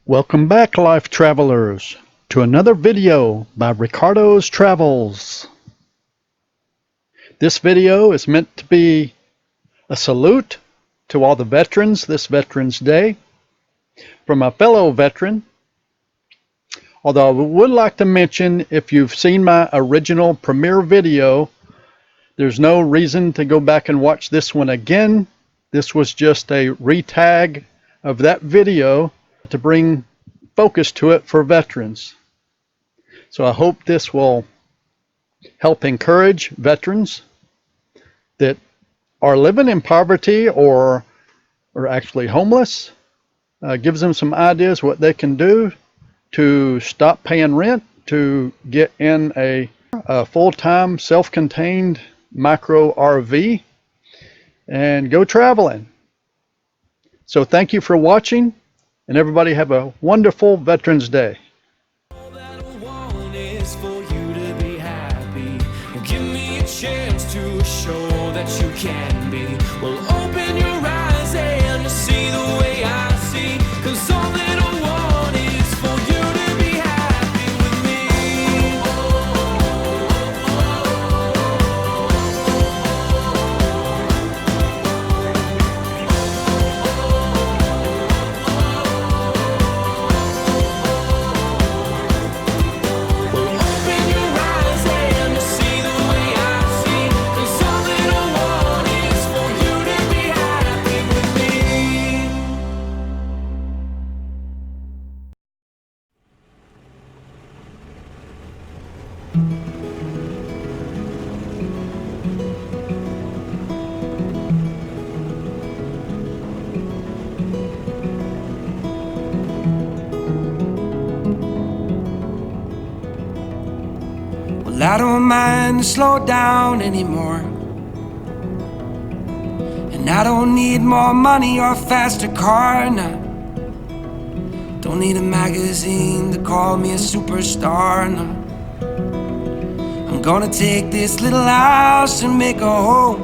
Welcome back, life travelers, to another video by Ricardos Travels. This video is meant to be a salute to all the veterans this Veterans Day from a fellow veteran. Although I would like to mention, if you've seen my original premiere video, there's no reason to go back and watch this one again. This was just a retag of that video to bring focus to it for veterans. So I hope this will help encourage veterans that are living in poverty or actually homeless. Gives them some ideas what they can do to stop paying rent, to get in a full-time self-contained micro RV and go traveling. So thank you for watching, and everybody have a wonderful Veterans Day. All that I want is for you to be happy. Give me a chance to show that you can be. Well, open your eyes and you'll see the way I see. 'Cause all that I want is for you to be happy with me. Well, open your eyes and you'll see the way I see. 'Cause all that I want is for you to be happy with me. Well, I don't mind to slow down anymore. And I don't need more money or a faster car now. Don't need a magazine to call me a superstar now. I'm gonna take this little house and make a home.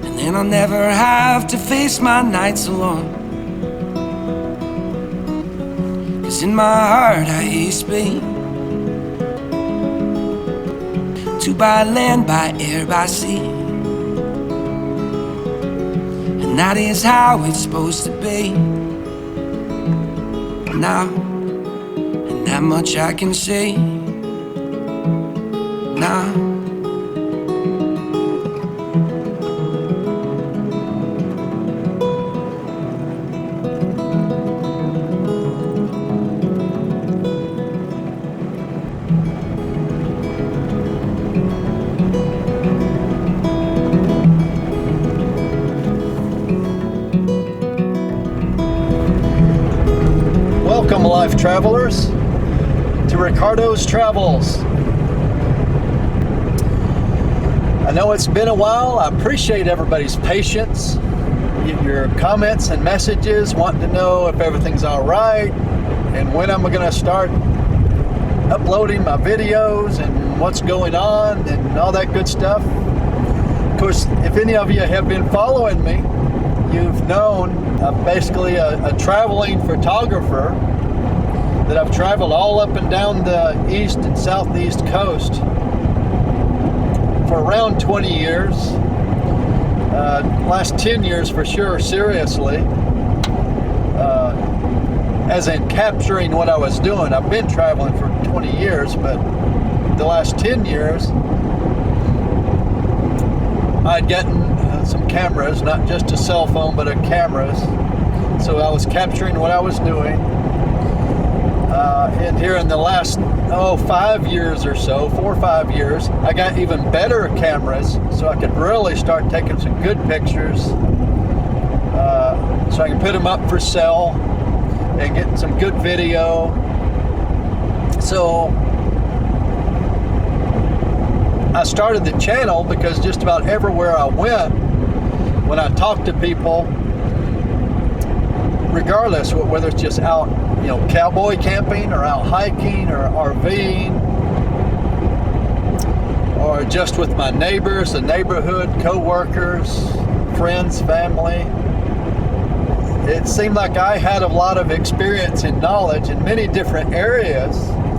And then I'll never have to face my nights alone. 'Cause in my heart I hate Spain. To by land, by air, by sea. And that is how it's supposed to be. Now, and that much I can say. Now. Welcome, life travelers, to Ricardos Travels. I know it's been a while. I appreciate everybody's patience, your comments and messages, wanting to know if everything's all right and when I'm going to start uploading my videos and what's going on and all that good stuff. Of course, if any of you have been following me, you've known I'm basically a traveling photographer, that I've traveled all up and down the east and southeast coast for around 20 years. Last 10 years for sure, seriously. As in capturing what I was doing. I've been traveling for 20 years, but the last 10 years, I'd gotten some cameras, not just a cell phone, but a cameras. So I was capturing what I was doing. And here in the last 5 years or so, 4 or 5 years, I got even better cameras, so I could really start taking some good pictures, so I can put them up for sale and get some good video. So I started the channel because just about everywhere I went, when I talked to people, regardless whether it's just out, cowboy camping or out hiking or RVing, or just with my neighbors, the neighborhood, co-workers, friends, family, it seemed like I had a lot of experience and knowledge in many different areas.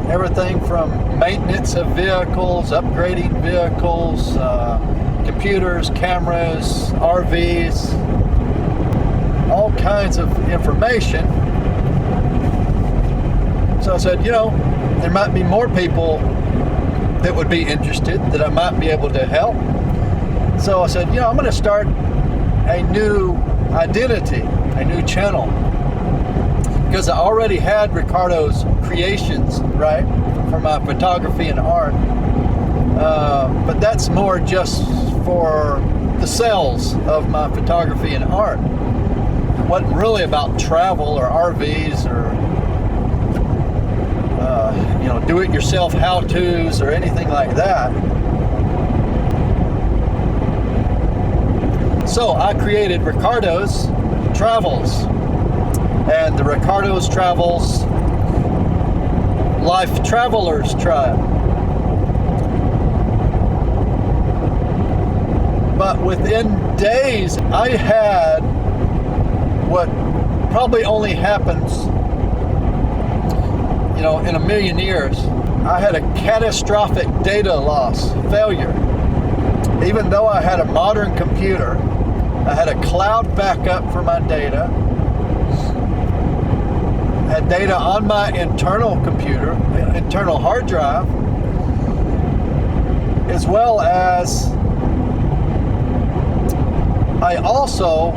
Everything from maintenance of vehicles, upgrading vehicles, computers, cameras, RVs, all kinds of information. So I said, there might be more people that would be interested, that I might be able to help. So I said, I'm going to start a new identity, a new channel, because I already had Ricardos creations, right, for my photography and art, but that's more just for the sales of my photography and art. It wasn't really about travel or RVs or do-it-yourself how-tos or anything like that. So I created Ricardos Travels and the Ricardos Travels Life Travelers Tribe. But within days, I had what probably only happens in a million years. I had a catastrophic data loss, failure. Even though I had a modern computer, I had a cloud backup for my data, had data on my internal computer, internal hard drive, as well as I also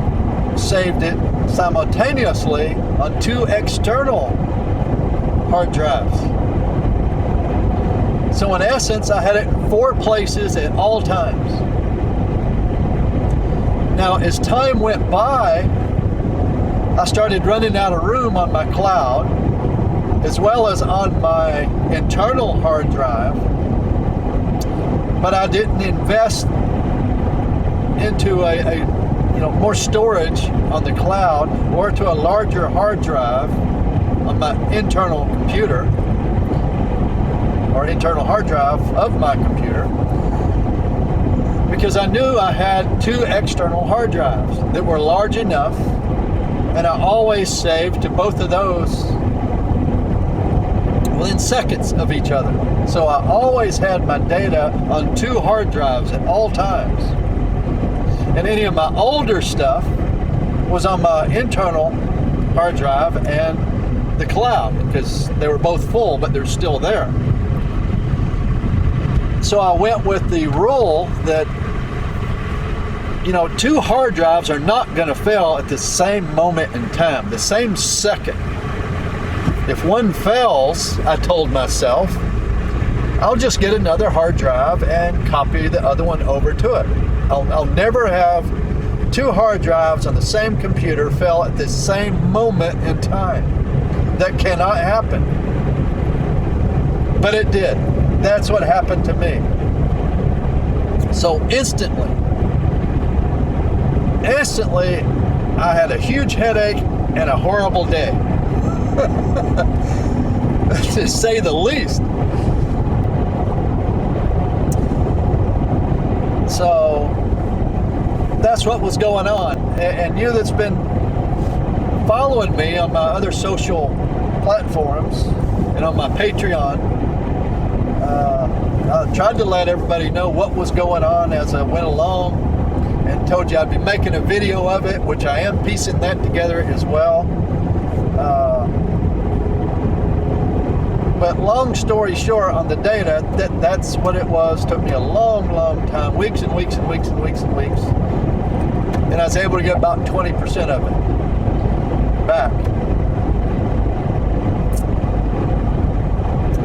saved it simultaneously on 2 external hard drives. So in essence, I had it in 4 places at all times. Now, as time went by, I started running out of room on my cloud, as well as on my internal hard drive, but I didn't invest into a more storage on the cloud or to a larger hard drive on my internal computer or internal hard drive of my computer, because I knew I had 2 external hard drives that were large enough, and I always saved to both of those within seconds of each other. So I always had my data on 2 hard drives at all times. And any of my older stuff was on my internal hard drive and the cloud, because they were both full, but they're still there. So I went with the rule that 2 hard drives are not going to fail at the same moment in time, the same second. If one fails, I told myself, I'll just get another hard drive and copy the other one over to it. I'll never have 2 hard drives on the same computer fail at the same moment in time. That cannot happen. But it did. That's what happened to me. So instantly, I had a huge headache and a horrible day. To say the least. So that's what was going on. And you that's been following me on my other social platforms and on my Patreon, I tried to let everybody know what was going on as I went along, and told you I'd be making a video of it, which I am piecing that together as well. But long story short, on the data, that's what it was. Took me a long time, weeks and weeks. And I was able to get about 20% of it back.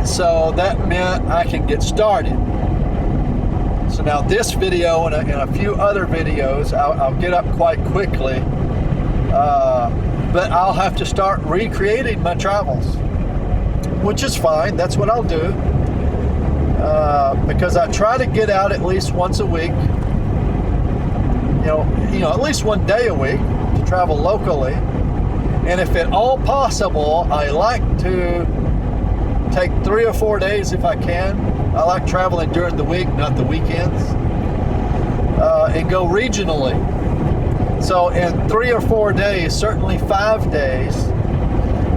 So that meant I can get started. So now this video and a few other videos, I'll get up quite quickly. But I'll have to start recreating my travels, which is fine. That's what I'll do. Because I try to get out at least once a week. At least one day a week to travel locally. And if at all possible, I like to take 3 or 4 days if I can. I like traveling during the week, not the weekends. And go regionally. So in 3 or 4 days, certainly 5 days,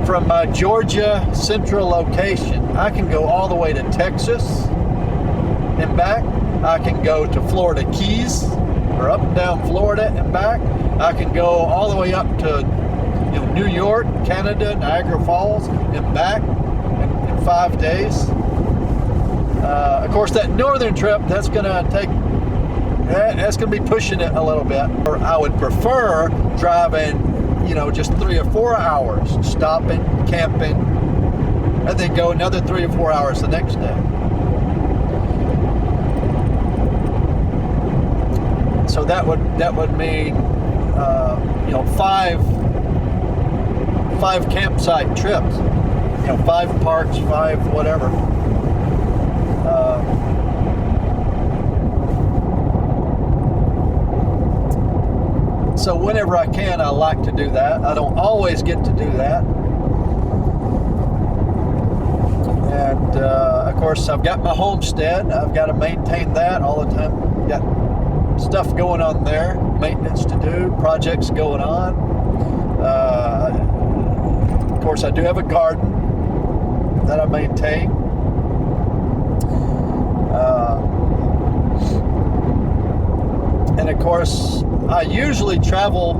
from my Georgia central location, I can go all the way to Texas and back. I can go to Florida Keys, or up and down Florida and back. I can go all the way up to New York, Canada, Niagara Falls, and back in 5 days. Of course, that northern trip, that's going to be pushing it a little bit. Or I would prefer driving, just 3 or 4 hours, stopping, camping, and then go another 3 or 4 hours the next day. So that would mean, 5 campsite trips, 5 parks, 5 whatever. So whenever I can, I like to do that. I don't always get to do that. And of course, I've got my homestead. I've got to maintain that all the time. Got stuff going on there, maintenance to do, projects going on. Of course, I do have a garden that I maintain. And of course, I usually travel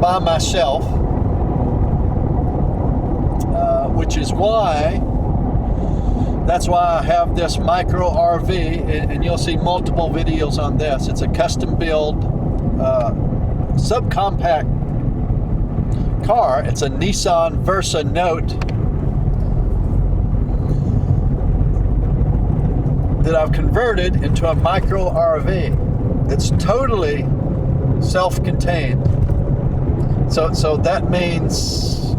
by myself, which is that's why I have this micro RV, and you'll see multiple videos on this. It's a custom build subcompact car. It's a Nissan Versa Note that I've converted into a micro RV. It's totally self-contained. So that means,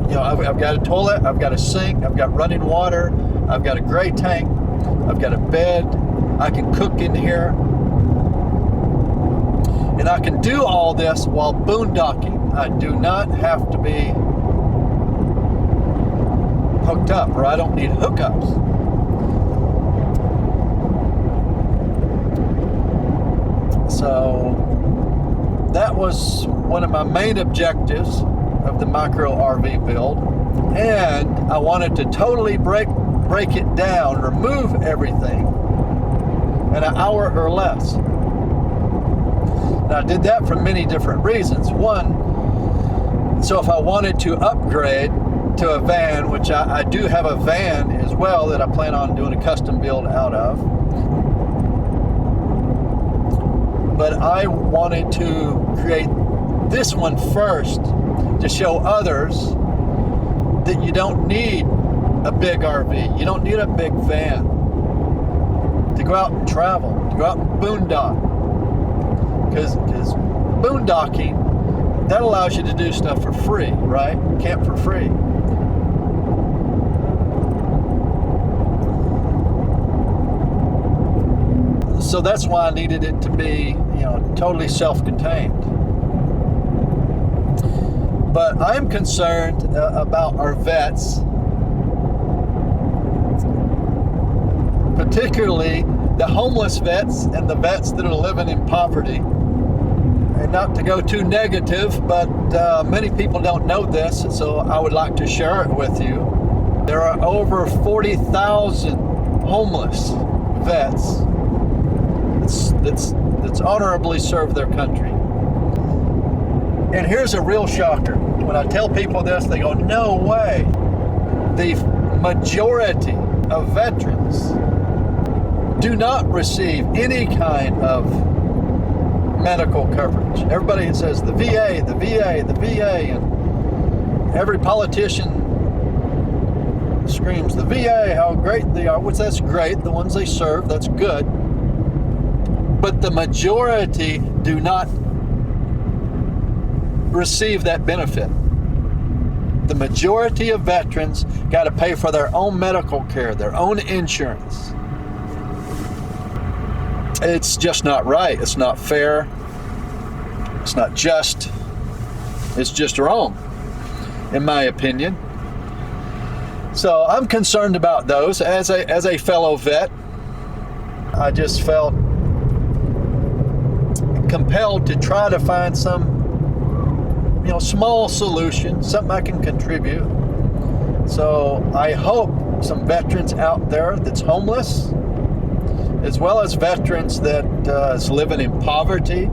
I've got a toilet, I've got a sink, I've got running water, I've got a gray tank, I've got a bed, I can cook in here. And I can do all this while boondocking. I do not have to be hooked up, or I don't need hookups. So that was one of my main objectives of the micro RV build, and I wanted to totally break it down, remove everything in an hour or less. And I did that for many different reasons. One, so if I wanted to upgrade to a van, which I do have a van as well that I plan on doing a custom build out of, but I wanted to create this one first to show others that you don't need a big RV, you don't need a big van to go out and travel, to go out and boondock. Because boondocking, that allows you to do stuff for free, right? Camp for free. So that's why I needed it to be, totally self-contained. But I'm concerned about our vets, particularly the homeless vets and the vets that are living in poverty. And not to go too negative, but many people don't know this, so I would like to share it with you. There are over 40,000 homeless vets that's honorably served their country. And here's a real shocker. When I tell people this, they go, no way. The majority of veterans do not receive any kind of medical coverage. Everybody says the VA, the VA, the VA, and every politician screams the VA, how great they are, which that's great. The ones they serve, that's good. But the majority do not receive that benefit. The majority of veterans got to pay for their own medical care, their own insurance. It's just not right. It's not fair. It's not just. It's just wrong, in my opinion. So I'm concerned about those. As a fellow vet, I just felt compelled to try to find some small solution, something I can contribute. So I hope some veterans out there that's homeless, as well as veterans that is living in poverty,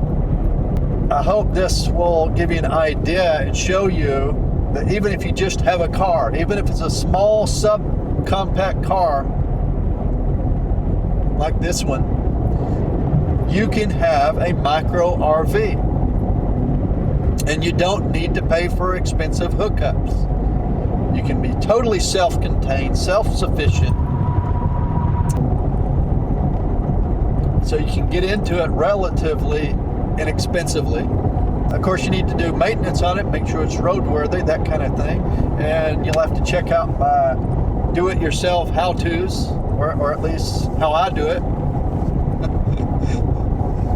I hope this will give you an idea and show you that even if you just have a car, even if it's a small subcompact car like this one, you can have a micro RV. And you don't need to pay for expensive hookups. You can be totally self-contained, self-sufficient. So you can get into it relatively inexpensively. Of course, you need to do maintenance on it, make sure it's roadworthy, that kind of thing. And you'll have to check out my do-it-yourself how-tos, or at least how I do it.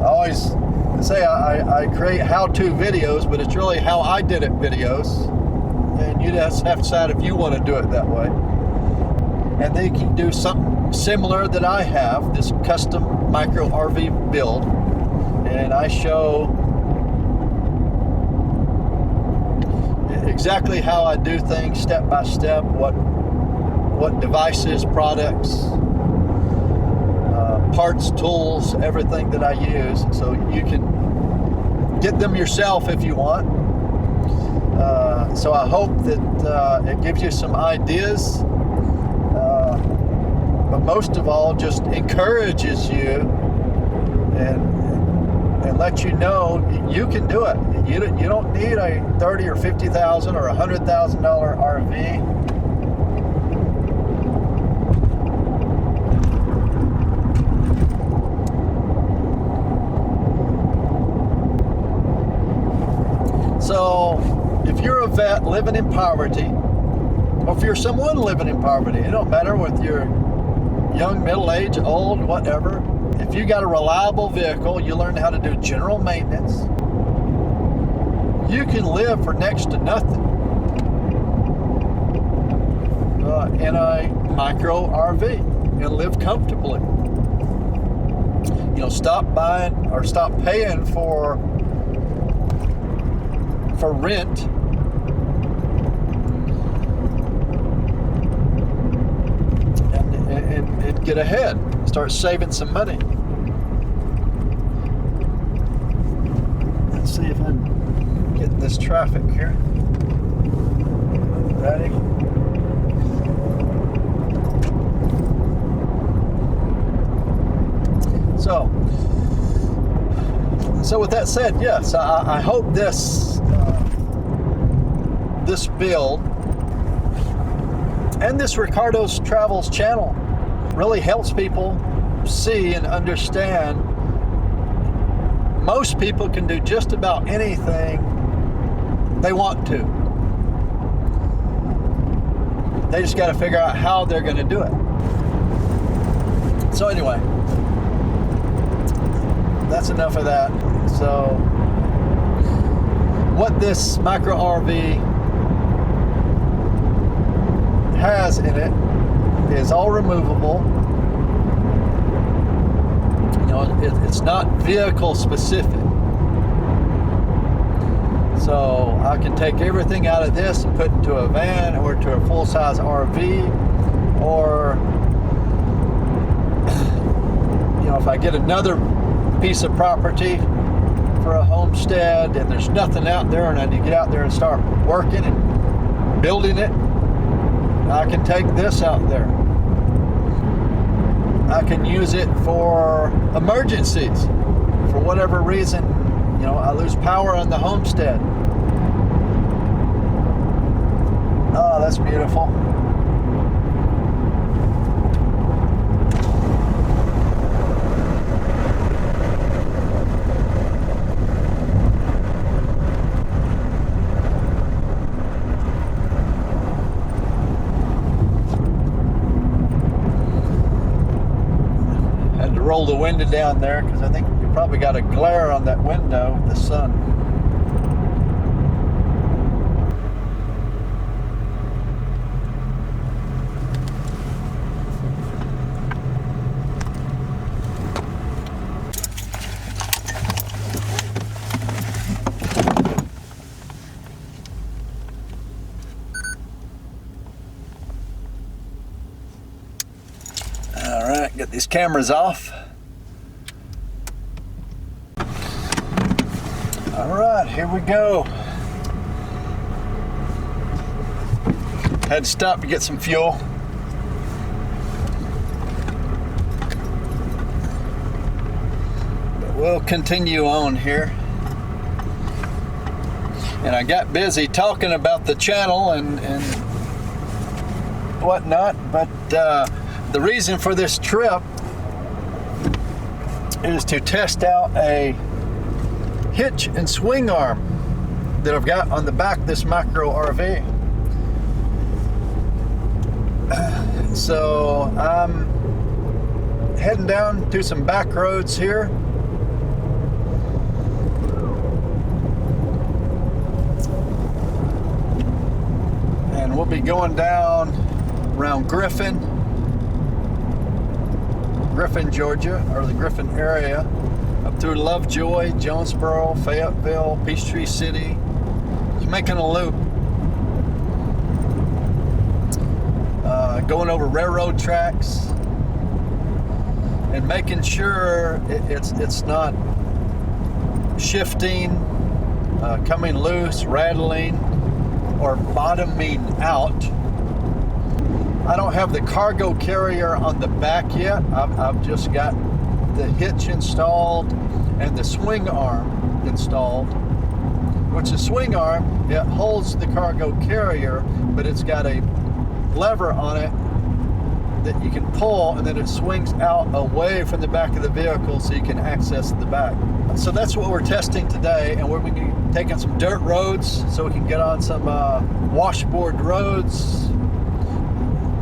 I always say I create how-to videos, but it's really how I did it videos. And you just have to decide if you want to do it that way. And they can do something similar that I have, this custom micro RV build. And I show exactly how I do things step by step, what devices, products, parts, tools, everything that I use. So you can get them yourself if you want. So I hope that it gives you some ideas, but most of all just encourages you and lets you know you can do it. You don't need a $30,000 or $50,000 or $100,000 RV. So if you're a vet living in poverty, or if you're someone living in poverty, it don't matter whether you're young, middle-aged, old, whatever. If you got a reliable vehicle, you learn how to do general maintenance, you can live for next to nothing in a micro RV and live comfortably. Stop buying or stop paying for rent, and get ahead. Start saving some money. Let's see if I'm getting this traffic here. Ready? So with that said, yes, I hope this build and this Ricardos Travels channel really helps people see and understand most people can do just about anything they want to. They just got to figure out how they're going to do it. So anyway, that's enough of that. So what this micro RV has in it is all removable. It's not vehicle specific. So I can take everything out of this and put it into a van or to a full-size RV, or if I get another piece of property for a homestead and there's nothing out there and I need to get out there and start working and building it, I can take this out there. I can use it for emergencies. For whatever reason, I lose power on the homestead. Oh, that's beautiful. Roll the window down there because I think you probably got a glare on that window with the sun. Get these cameras off. All right, here we go. Had to stop to get some fuel. But we'll continue on here. And I got busy talking about the channel and whatnot, but the reason for this trip is to test out a hitch and swing arm that I've got on the back of this micro RV. So I'm heading down to some back roads here. And we'll be going down around Griffin, Georgia, or the Griffin area, up through Lovejoy, Jonesboro, Fayetteville, Peachtree City. Just making a loop. Going over railroad tracks and making sure it's not shifting, coming loose, rattling, or bottoming out. I don't have the cargo carrier on the back yet. I've just got the hitch installed and the swing arm installed, which the swing arm, it holds the cargo carrier, but it's got a lever on it that you can pull, and then it swings out away from the back of the vehicle so you can access the back. So that's what we're testing today, and we're going to be taking some dirt roads so we can get on some washboard roads,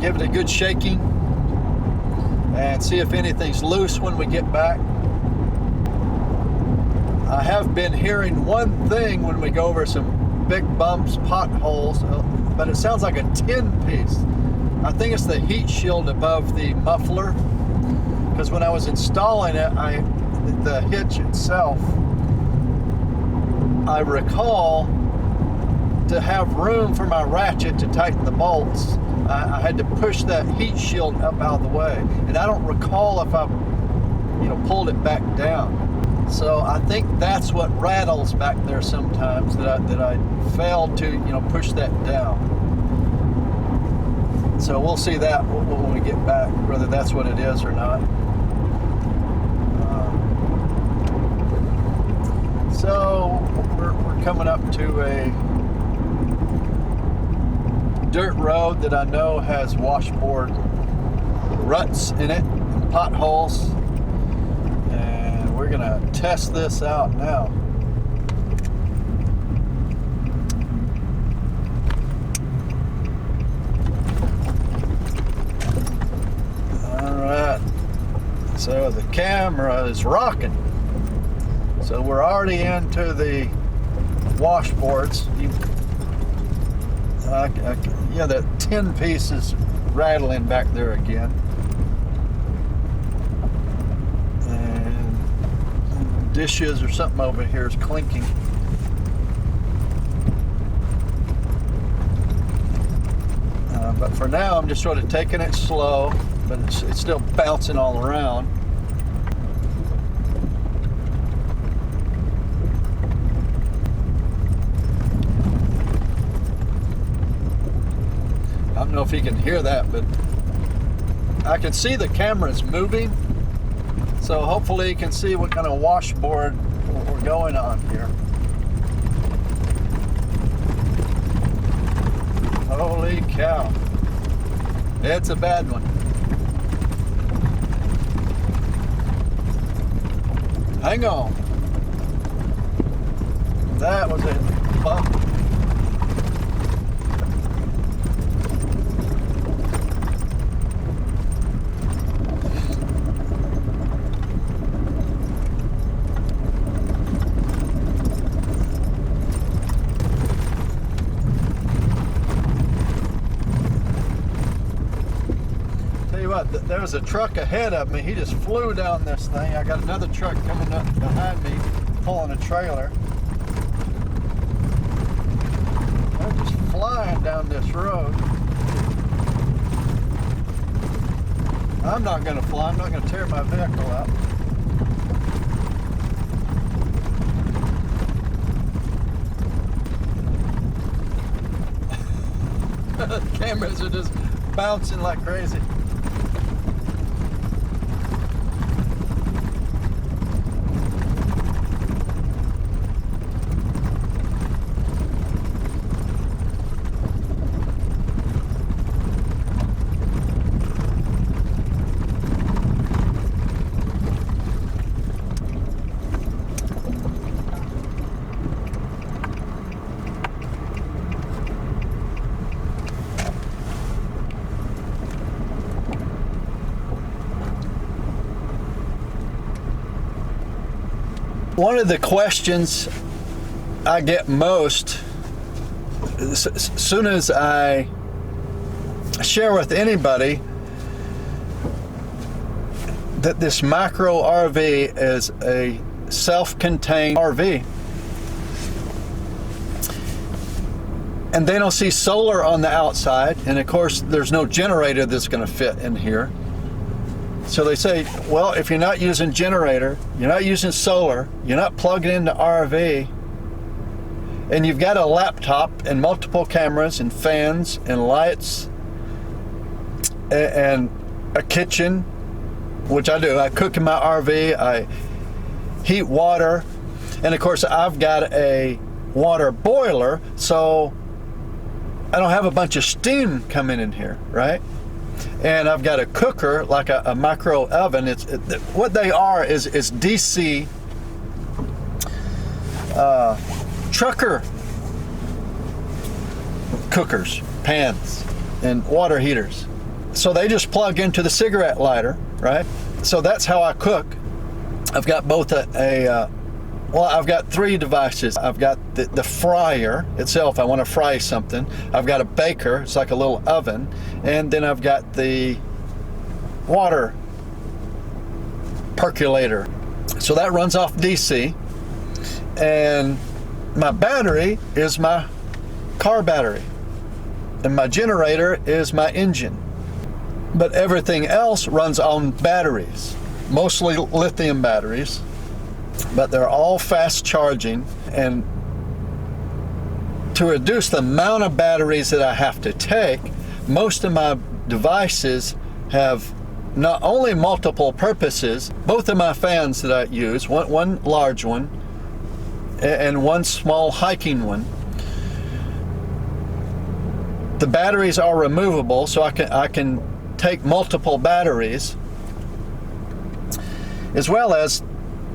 give it a good shaking, and see if anything's loose when we get back. I have been hearing one thing when we go over some big bumps, potholes, but it sounds like a tin piece. I think it's the heat shield above the muffler, because when I was installing it, the hitch itself, I recall to have room for my ratchet to tighten the bolts, I had to push that heat shield up out of the way, and I don't recall if I pulled it back down. So I think that's what rattles back there sometimes, that I failed to push that down. So we'll see that when we get back, whether that's what it is or not. So we're coming up to a dirt road that I know has washboard ruts in it, and potholes, and we're gonna test this out now. Alright, so the camera is rocking. So we're already into the washboards. Yeah, that tin piece is rattling back there again. And dishes or something over here is clinking. But for now, I'm just sort of taking it slow, but it's still bouncing all around. I don't know if you can hear that, but I can see the camera's moving, so hopefully you can see what kind of washboard we're going on here. Holy cow, it's a bad one. Hang on, that was a bump. There was a truck ahead of me. He just flew down this thing. I got another truck coming up behind me, pulling a trailer. They're just flying down this road. I'm not going to fly. I'm not going to tear my vehicle up. The cameras are just bouncing like crazy. One of the questions I get most, as soon as I share with anybody that this micro RV is a self-contained RV, and they don't see solar on the outside, and of course there's no generator that's going to fit in here. So they say, well, if you're not using generator, you're not using solar, you're not plugging into RV, and you've got a laptop and multiple cameras and fans and lights and a kitchen, which I do. I cook in my RV, I heat water, and of course I've got a water boiler, so I don't have a bunch of steam coming in here, right? And I've got a cooker, like a micro oven. What they are is DC trucker cookers, pans, and water heaters. So they just plug into the cigarette lighter, right? So that's how I cook. I've got both well, I've got three devices. I've got the fryer itself. I want to fry something. I've got a baker. It's like a little oven. And then I've got the water percolator. So that runs off DC. And my battery is my car battery. And my generator is my engine. But everything else runs on batteries, mostly lithium batteries. But they're all fast charging, and to reduce the amount of batteries that I have to take, most of my devices have not only multiple purposes. Both of my fans that I use, one large one and one small hiking one, the batteries are removable, so I can take multiple batteries, as well as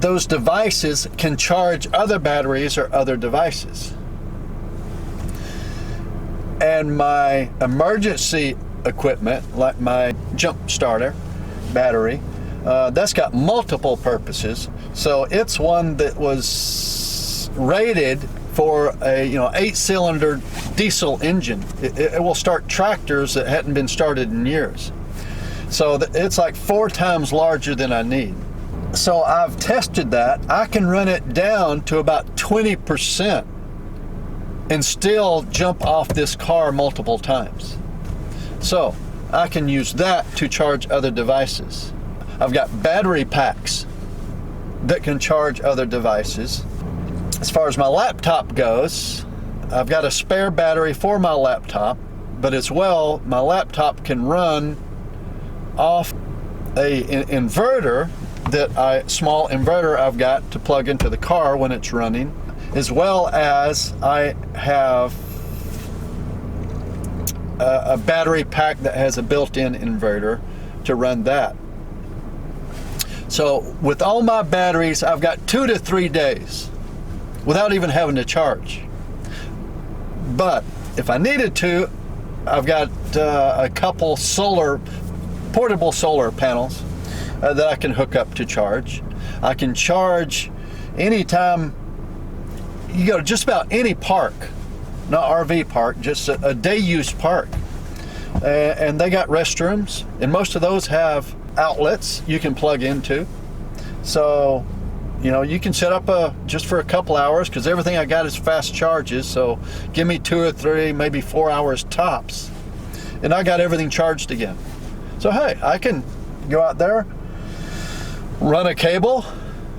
those devices can charge other batteries or other devices. And my emergency equipment, like my jump starter battery, that's got multiple purposes. So it's one that was rated for a 8-cylinder diesel engine. It will start tractors that hadn't been started in years. So it's like 4 times larger than I need. So I've tested that. I can run it down to about 20% and still jump off this car multiple times. So I can use that to charge other devices. I've got battery packs that can charge other devices. As far as my laptop goes, I've got a spare battery for my laptop, but as well, my laptop can run off a inverter small inverter I've got to plug into the car when it's running, as well as I have a battery pack that has a built-in inverter to run that. So with all my batteries, I've got 2 to 3 days without even having to charge. But if I needed to, I've got a couple portable solar panels that I can hook up to charge. I can charge anytime you go to just about any park, not RV park, just a day use park. And they got restrooms, and most of those have outlets you can plug into. So, you can set up just for a couple hours, because everything I got is fast charges. So give me 2 or 3, maybe 4 hours tops, and I got everything charged again. So hey, I can go out there, run a cable.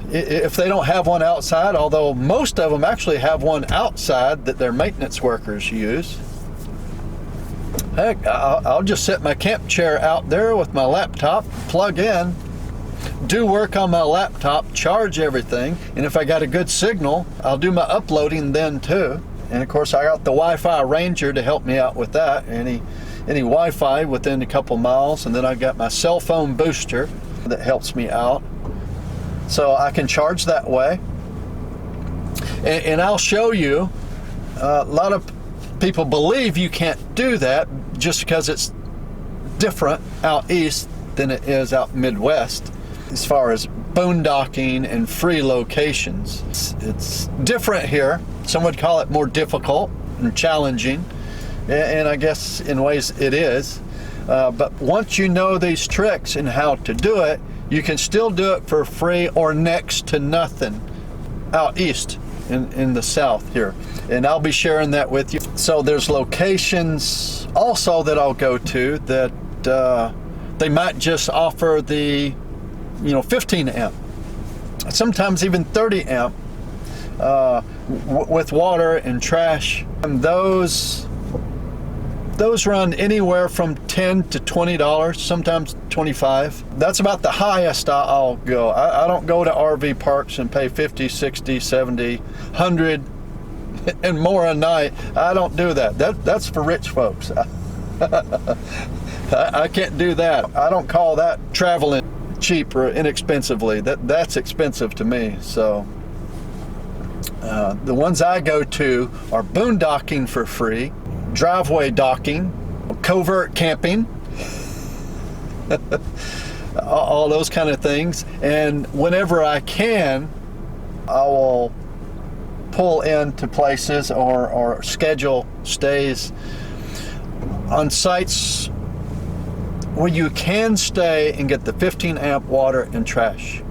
If they don't have one outside, although most of them actually have one outside that their maintenance workers use. Heck, I'll just set my camp chair out there with my laptop, plug in, do work on my laptop, charge everything, and if I got a good signal, I'll do my uploading then too. And of course I got the Wi-Fi Ranger to help me out with that, any Wi-Fi within a couple miles, and then I got my cell phone booster that helps me out. So I can charge that way. And I'll show you, a lot of people believe you can't do that just because it's different out east than it is out Midwest as far as boondocking and free locations. It's different here. Some would call it more difficult and challenging, and I guess in ways it is. But once you know these tricks and how to do it, you can still do it for free or next to nothing out east in the south here. And I'll be sharing that with you. So there's locations also that I'll go to that they might just offer the 15 amp, sometimes even 30 amp with water and trash. And those run anywhere from $10 to $20, sometimes $25. That's about the highest I'll go. I don't go to RV parks and pay $50, $60, $70, $100 and more a night. I don't do that. That's for rich folks. I can't do that. I don't call that traveling cheap or inexpensively. That's expensive to me. So the ones I go to are boondocking for free, driveway docking, covert camping, all those kind of things. And whenever I can, I will pull into places or schedule stays on sites where you can stay and get the 15 amp water and trash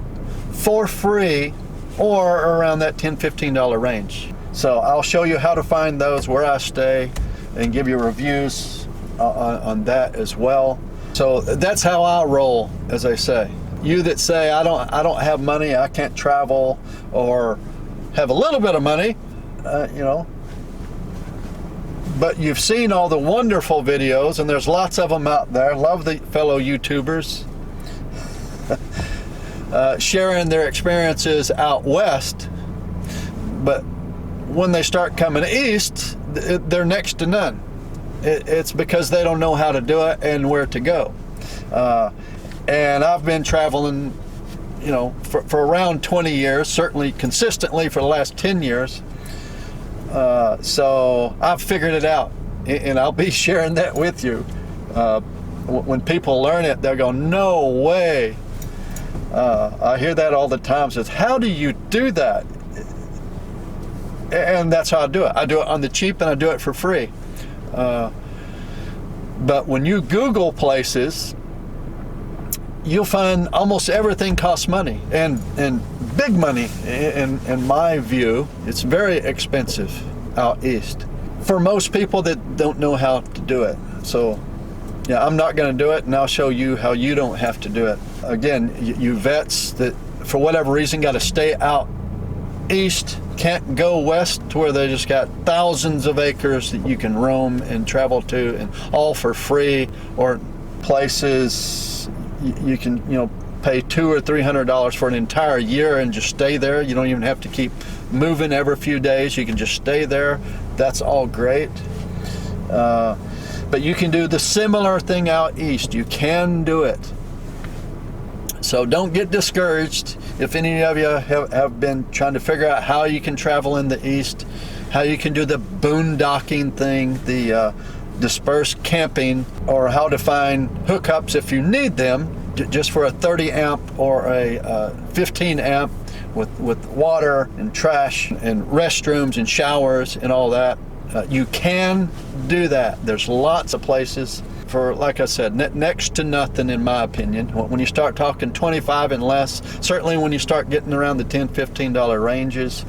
for free or around that $10, $15 range. So I'll show you how to find those, where I stay, and give you reviews on that as well. So that's how I roll, as I say. You that say I don't have money, I can't travel, or have a little bit of money, but you've seen all the wonderful videos, and there's lots of them out there. Love the fellow YouTubers sharing their experiences out west, but when they start coming east, they're next to none. It's because they don't know how to do it and where to go. And I've been traveling, for around 20 years, certainly consistently for the last 10 years. So I've figured it out, and I'll be sharing that with you. When people learn it, they'll go, no way. I hear that all the time. Says, how do you do that? And that's how I do it. I do it on the cheap, and I do it for free. But when you Google places, you'll find almost everything costs money, and big money. In my view, it's very expensive out east for most people that don't know how to do it. So yeah, I'm not going to do it, and I'll show you how you don't have to do it. Again, you vets that for whatever reason got to stay out east, can't go west to where they just got thousands of acres that you can roam and travel to, and all for free, or places you can pay $200 or $300 for an entire year and just stay there. You don't even have to keep moving every few days. You can just stay there. That's all great. But you can do the similar thing out east. You can do it. So don't get discouraged. If any of you have been trying to figure out how you can travel in the east, how you can do the boondocking thing, the dispersed camping, or how to find hookups if you need them, just for a 30 amp or a 15 amp with water and trash and restrooms and showers and all that, you can do that. There's lots of places for, like I said, next to nothing, in my opinion. When you start talking 25 and less, certainly when you start getting around the $10, $15 ranges,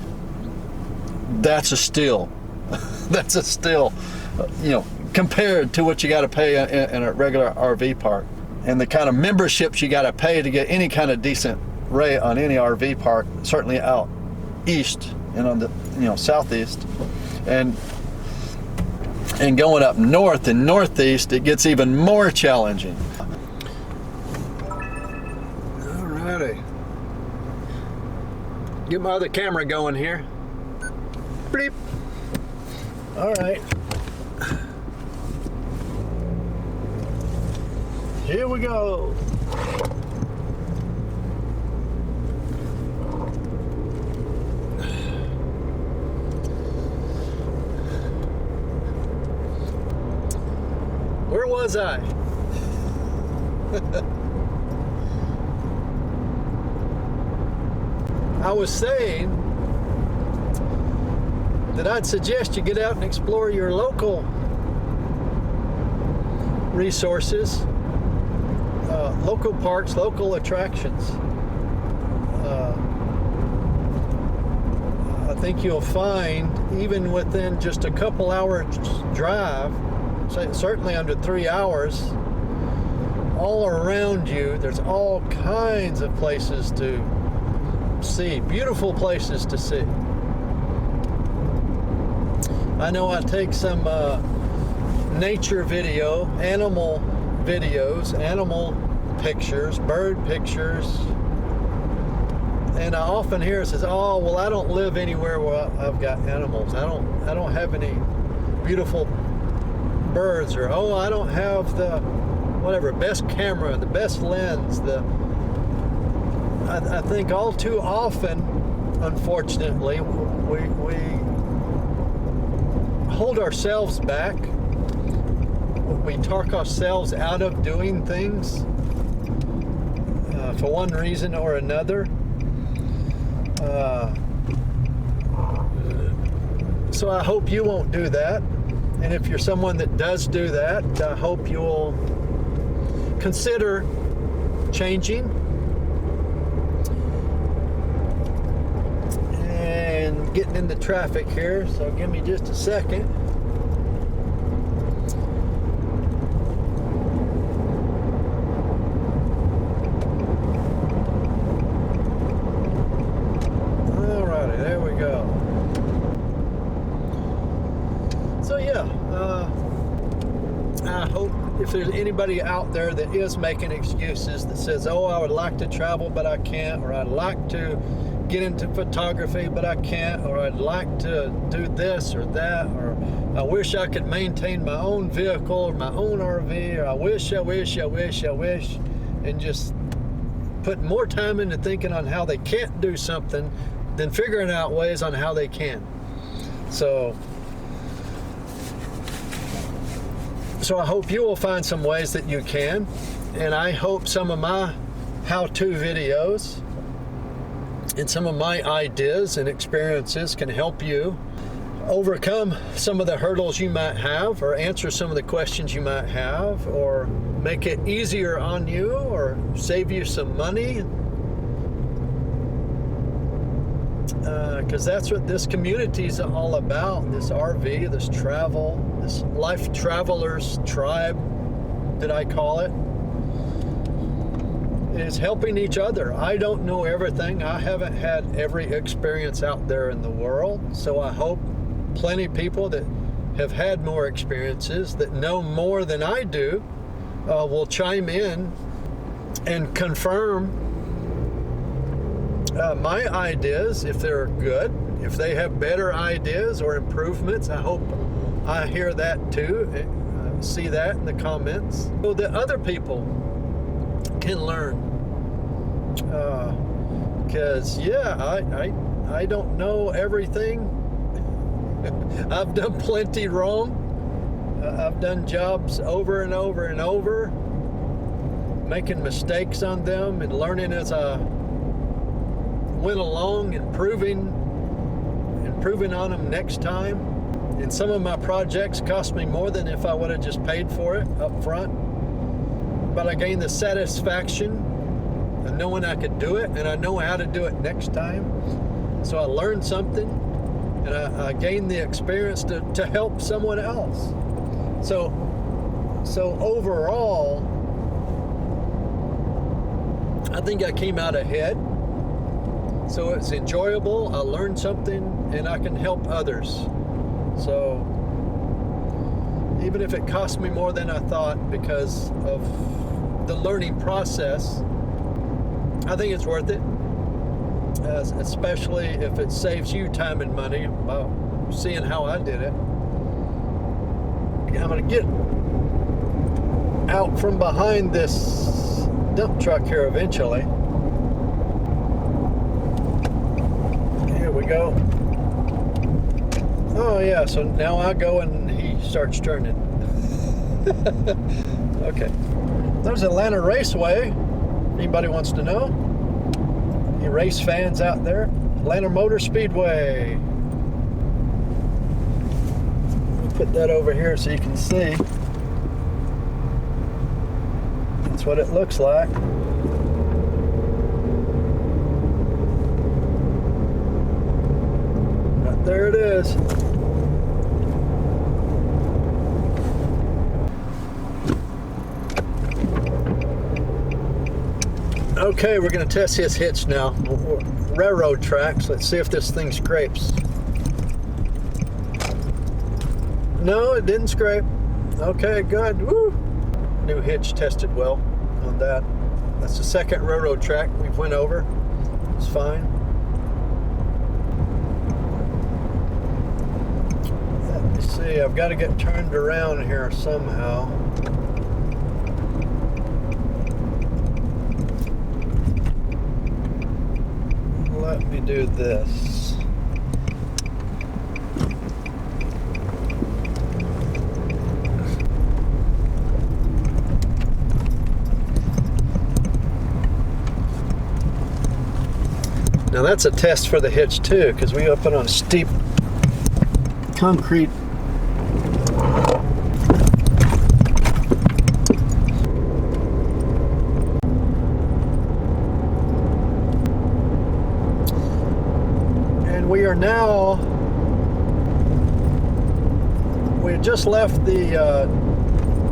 that's a steal. That's a steal, compared to what you got to pay in a regular RV park. and the kind of memberships you got to pay to get any kind of decent rate on any RV park, certainly out east and on the southeast, and going up north and northeast, it gets even more challenging. Alrighty, get my other camera going here. Bleep. All right, here we go. Where was I? I was saying that I'd suggest you get out and explore your local resources, local parks, local attractions. I think you'll find, even within just a couple hours drive, certainly under 3 hours, all around you, there's all kinds of places to see, beautiful places to see. I know I take some nature video, animal videos, animal pictures, bird pictures, and I often hear it says, "Oh, well, I don't live anywhere where I've got animals. I don't have any beautiful birds," or, "Oh, I don't have the whatever best camera, the best lens." I think all too often, unfortunately, we hold ourselves back. We talk ourselves out of doing things for one reason or another. So I hope you won't do that. And if you're someone that does do that, I hope you'll consider changing and getting into traffic here. So give me just a second. Alrighty, there we go. So yeah, I hope if there's anybody out there that is making excuses, that says, "Oh, I would like to travel but I can't," or "I'd like to get into photography but I can't," or "I'd like to do this or that," or "I wish I could maintain my own vehicle or my own RV," or "I wish," and just put more time into thinking on how they can't do something than figuring out ways on how they can. So I hope you will find some ways that you can, and I hope some of my how-to videos and some of my ideas and experiences can help you overcome some of the hurdles you might have, or answer some of the questions you might have, or make it easier on you, or save you some money. Because that's what this community is all about, this RV, this travel, this life travelers tribe that I call it, is helping each other. I don't know everything. I haven't had every experience out there in the world, so I hope plenty of people that have had more experiences, that know more than I do, will chime in and confirm my ideas, if they're good. If they have better ideas or improvements, I hope I hear that too, see that in the comments, so that other people can learn. Because I don't know everything. I've done plenty wrong. I've done jobs over and over and over, making mistakes on them and learning as I went along, improving on them next time. And some of my projects cost me more than if I would have just paid for it up front. But I gained the satisfaction of knowing I could do it, and I know how to do it next time. So I learned something, and I gained the experience to help someone else. So overall, I think I came out ahead. So it's enjoyable, I learned something, and I can help others. So even if it cost me more than I thought because of the learning process, I think it's worth it, especially if it saves you time and money by seeing how I did it. I'm going to get out from behind this dump truck here eventually. Here we go. Oh yeah, so now I go and he starts turning. Okay. There's Atlanta Raceway. Anybody wants to know? Any race fans out there? Atlanta Motor Speedway. Put that over here so you can see. That's what it looks like. Right there it is. Okay, we're going to test his hitch now. Railroad tracks. Let's see if this thing scrapes. No, it didn't scrape. Okay, good. Woo! New hitch tested well on that. That's the second railroad track we've went over. It's fine. Let me see. I've got to get turned around here somehow. Let me do this. Now that's a test for the hitch too, because we up it on steep concrete. And we are now, we had just left the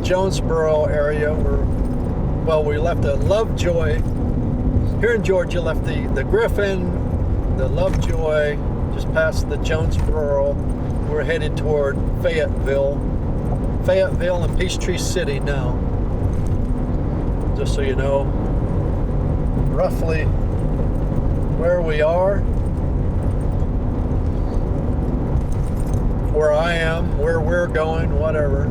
Jonesboro area. We left the Lovejoy. Here in Georgia, left the Griffin, the Lovejoy, just past the Jonesboro. We're headed toward Fayetteville and Peachtree City now. Just so you know roughly where we are, where I am, where we're going, whatever.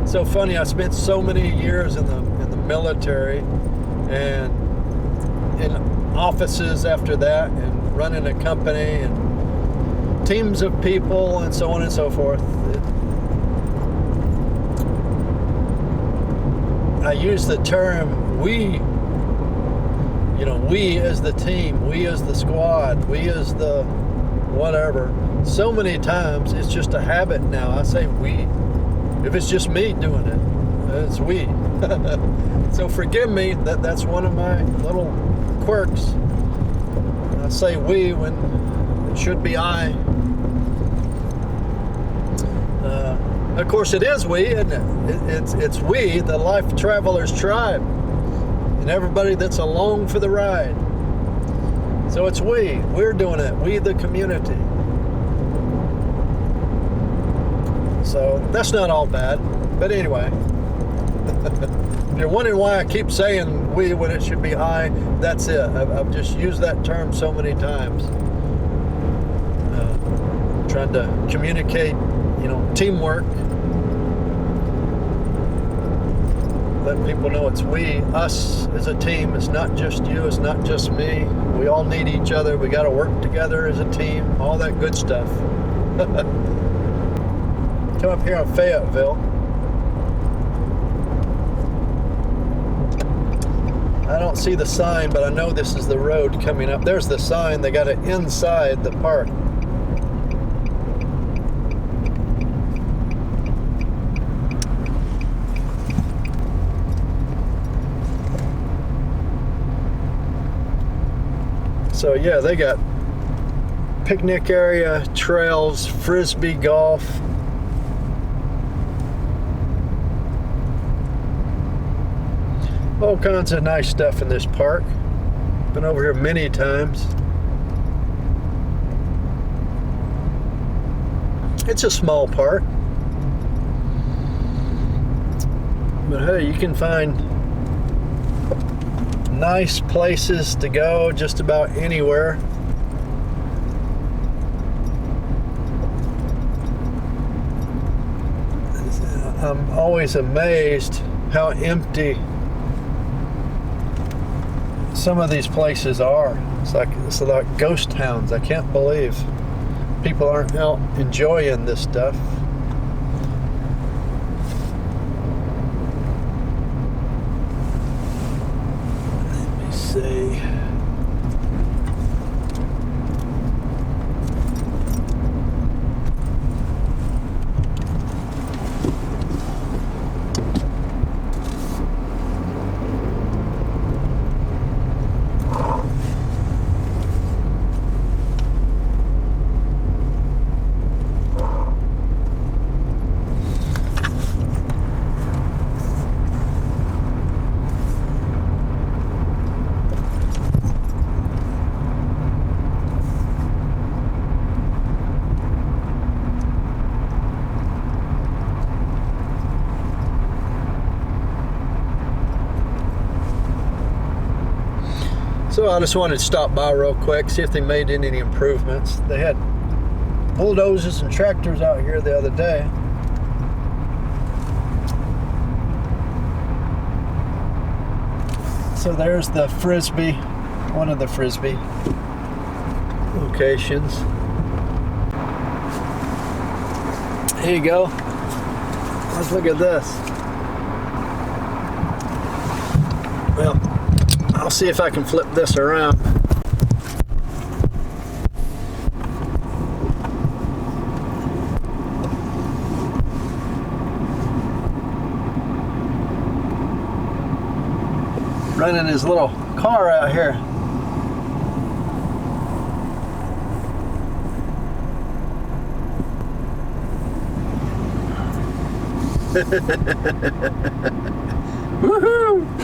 So funny, I spent so many years in the military and in offices after that, and running a company and teams of people and so on and so forth. I use the term we, we as the team, we as the squad, we as the whatever. So many times it's just a habit now. I say we. If it's just me doing it, it's we. So forgive me, that's one of my little quirks. I say we when it should be I. Of course it is we, isn't it? It's we, the Life Travelers Tribe, and everybody that's along for the ride. So it's we're doing it, we the community. So that's not all bad, but anyway. If you're wondering why I keep saying we when it should be I, that's it. I've just used that term so many times. Trying to communicate, teamwork. Let people know it's we, us as a team. It's not just you, it's not just me. We all need each other. We got to work together as a team, all that good stuff. Come up here on Fayetteville. I don't see the sign, but I know this is the road coming up. There's the sign. They got it inside the park. So yeah, they got picnic area, trails, frisbee golf. All kinds of nice stuff in this park. Been over here many times. It's a small park, but hey, you can find nice places to go just about anywhere. I'm always amazed how empty some of these places are. It's like ghost towns. I can't believe people aren't out enjoying this stuff. Let me see. So I just wanted to stop by real quick, see if they made any improvements. They had bulldozers and tractors out here the other day. So there's the frisbee, one of the frisbee locations. Here you go. Let's look at this. Well, I'll see if I can flip this around. Running his little car out here. Woohoo!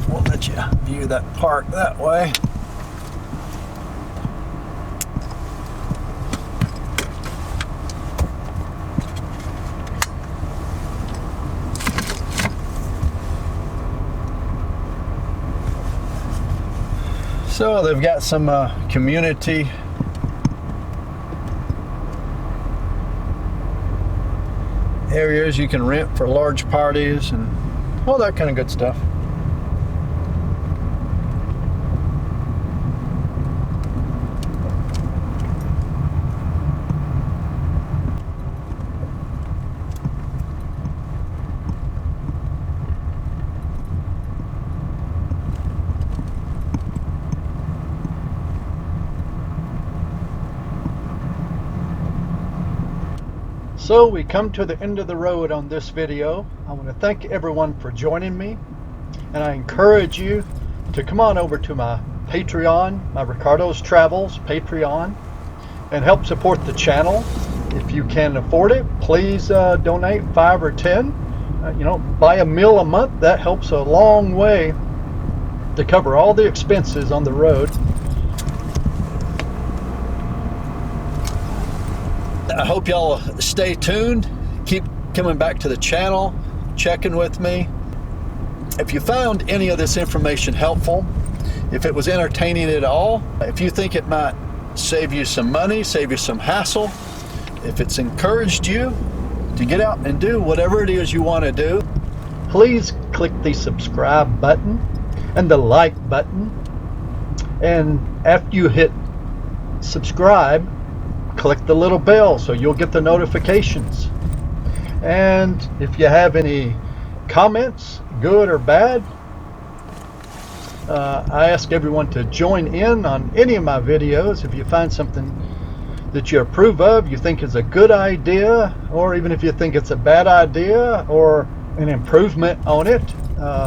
We'll let you view that park that way. So they've got some community areas you can rent for large parties and all that kind of good stuff. So we come to the end of the road on this video. I want to thank everyone for joining me, and I encourage you to come on over to my Patreon, my Ricardos Travels Patreon, and help support the channel. If you can afford it, please donate 5 or 10. Buy a meal a month. That helps a long way to cover all the expenses on the road. I hope y'all stay tuned, keep coming back to the channel, checking with me. If you found any of this information helpful, if it was entertaining at all, if you think it might save you some money, save you some hassle, if it's encouraged you to get out and do whatever it is you want to do, please click the subscribe button and the like button. And after you hit subscribe, click the little bell so you'll get the notifications. And if you have any comments, good or bad, I ask everyone to join in on any of my videos. If you find something that you approve of, you think is a good idea, or even if you think it's a bad idea or an improvement on it,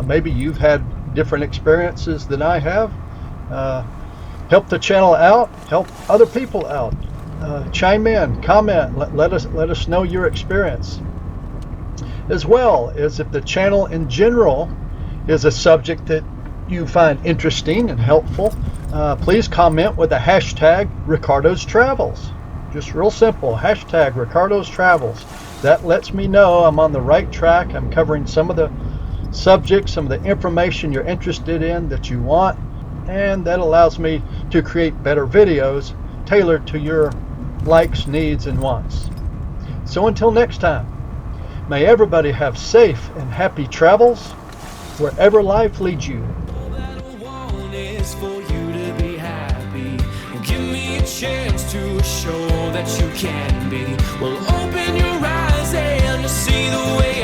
maybe you've had different experiences than I have, Help the channel out, help other people out. Chime in, comment, let us know your experience. As well as if the channel in general is a subject that you find interesting and helpful, please comment with the hashtag Ricardos Travels. Just real simple, hashtag Ricardos Travels. That lets me know I'm on the right track. I'm covering some of the subjects, some of the information you're interested in that you want, and that allows me to create better videos tailored to your likes, needs, and wants. So until next time, may everybody have safe and happy travels wherever life leads you. All that I want is for you to be happy. Give me a chance to show that you can be. Well, open your eyes and see the way